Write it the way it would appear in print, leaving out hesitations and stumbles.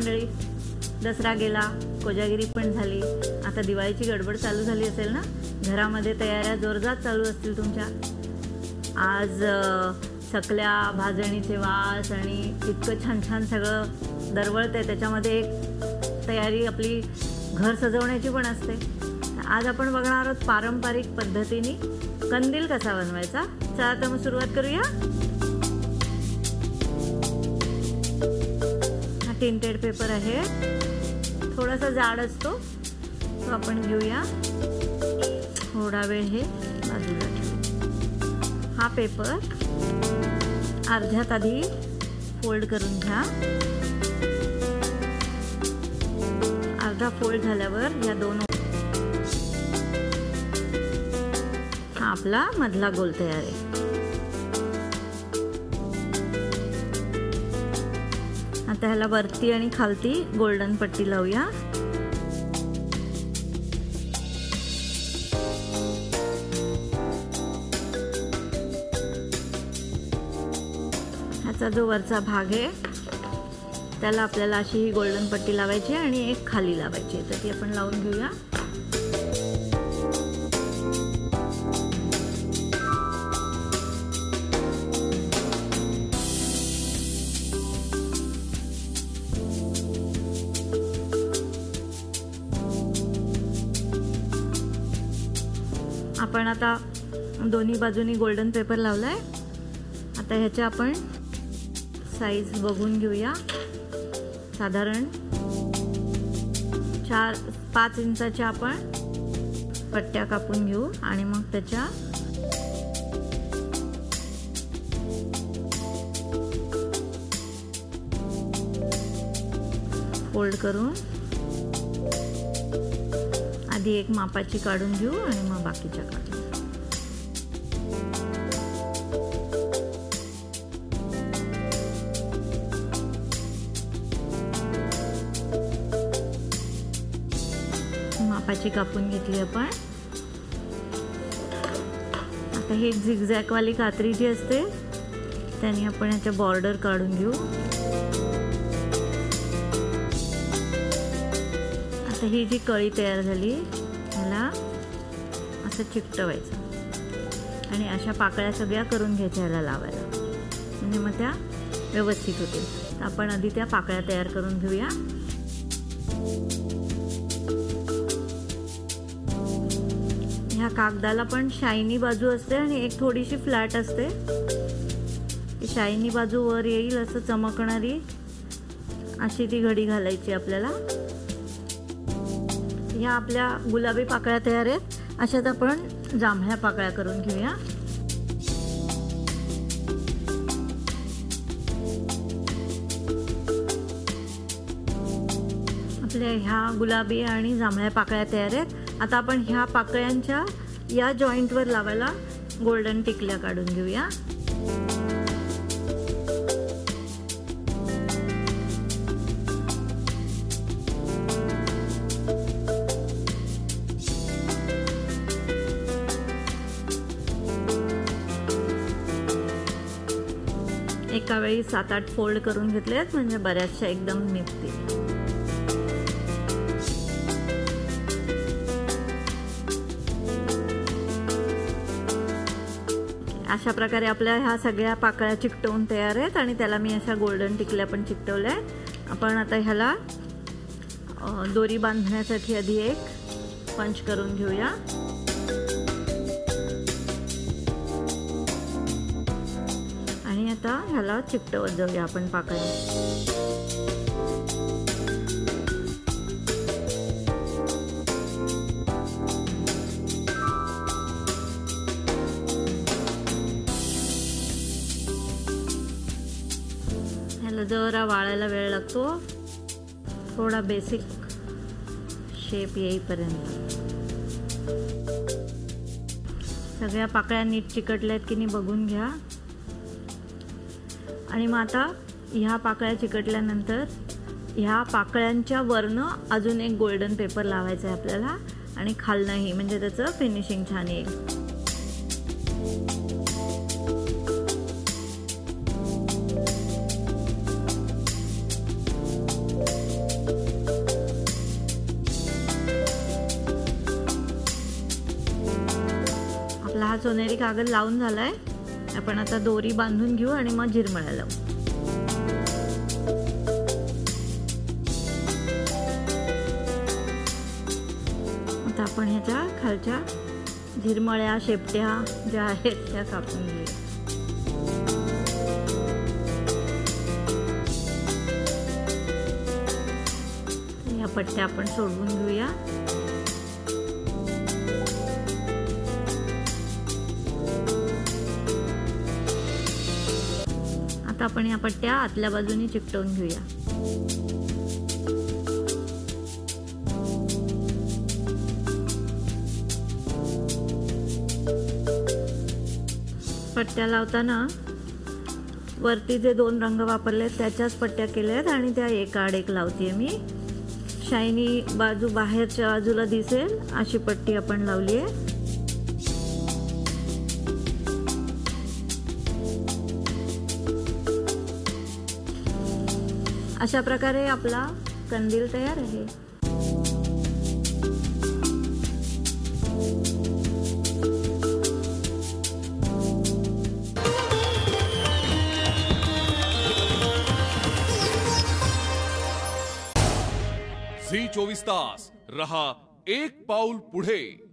मंडळी, दसरा गेला, कोजागिरी पण झाली, आता दिवाळीची गडबड चालू झाली असेल ना. घरामध्ये तयाऱ्या जोरदार चालू असतील तुमच्या. आज चकल्या, भाजणीचे वास आणि इतकं छान छान सगळं दरवळतंय. त्याच्यामध्ये एक तयारी आपली घर सजवण्याची पण असते. आज आपण बघणार आहोत पारंपरिक पद्धतीने कंदील कसा बनवायचा. चला तर मग सुरुवात करूया. हा टिंटेड पेपर आहे, थोडासा जाड असतो तो आपण घेऊया. थोडा वेळ हे बाजूला ठेवू. हा पेपर अर्ध्यात आधी फोल्ड करून घ्या. अर्धा फोल्ड झाल्यावर या दोन, हा आपला मधला गोल तयार आहे. आता ह्याला वरती आणि खालती गोल्डन पट्टी लावूया. ह्याचा जो वरचा भाग आहे त्याला आपल्याला अशी ही गोल्डन पट्टी लावायची आणि एक खाली लावायची. तर ती आपण लावून घेऊया. आपण आता दोन्ही बाजूनी गोल्डन पेपर लावलाय. आता ह्याच्या आपण साईज बघून घेऊया. साधारण 4-5 इंचाच्या आपण पट्ट्या कापून घेऊ आणि मग त्याच्या फोल्ड करून आधी एक मापाची काढून घेऊ आणि मग बाकीच्या काढू. मापाची कापून घेतली आपण. आता ही झिगझॅग वाली कात्री जी असते त्याने आपण याच्या बॉर्डर काढून घेऊ. आता ही जी कळी तयार झाली ह्याला असं चिकटवायचं आणि अशा पाकळ्या सगळ्या करून घ्यायच्या ह्याला लावायला, म्हणजे मग त्या व्यवस्थित होतील. तर आपण आधी त्या पाकळ्या तयार करून घेऊया. ह्या कागदाला पण शायनी बाजू असते आणि एक थोडीशी फ्लॅट असते. शायनी बाजू वर येईल असं चमकणारी अशी ती घडी घालायची आपल्याला. ह्या आपल्या गुलाबी पाकळ्या तयार आहेत. अशाच आपण जांभळ्या पाकळ्या करून घेऊया. आपल्या ह्या गुलाबी आणि जांभळ्या पाकळ्या तयार आहेत. आता आपण ह्या पाकळ्यांच्या या जॉईंटवर लावायला गोल्डन टिकल्या काढून घेऊया. एका वेळी 7-8 फोल्ड करून घेतलेत म्हणजे बऱ्याचशा एकदम निघतील. अशा प्रकारे आपल्या ह्या सगळ्या पाकळ्या चिकटवून तयार आहेत आणि त्याला मी अशा गोल्डन टिकल्या पण चिकटवल्या आहेत. आपण आता ह्याला दोरी बांधण्यासाठी आधी एक पंच करून घेऊया. आणि आता ह्याला चिकटवत जाऊया आपण पाकळ्या. जरा वाळायला वेळ लागतो, थोडा बेसिक शेप येईपर्यंत. सगळ्या पाकळ्या नीट चिकटल्यात की नाही बघून घ्या. आणि मग आता ह्या पाकळ्या चिकटल्यानंतर ह्या पाकळ्यांच्या वरनं अजून एक गोल्डन पेपर लावायचा आहे आपल्याला आणि खालनंही, म्हणजे त्याचं फिनिशिंग छान येईल. हा सोनेरी कागद लावून झालाय. आपण आता दोरी बांधून घेऊ आणि मग झिरमळ्या लावू. आता आपण ह्याच्या खालच्या झिरमळ्या शेपट्या ज्या आहेत त्या कापून घेऊया. या पट्ट्या आपण सोडवून घेऊया. आता आपण या पट्ट्या आतल्या बाजूने चिकटवून घेऊया. पट्ट्या लावताना वरती जे 2 रंग वापरले त्याच्याच पट्ट्या केल्यात आणि त्या एक आड एक लावते मी. शायनी बाजू बाहेरच्या बाजूला दिसेल अशी पट्टी आपण लावली आहे. अशा प्रकारे आपला कंदील तयार आहे. झी 24 तास रहा एक पाऊल पुढे.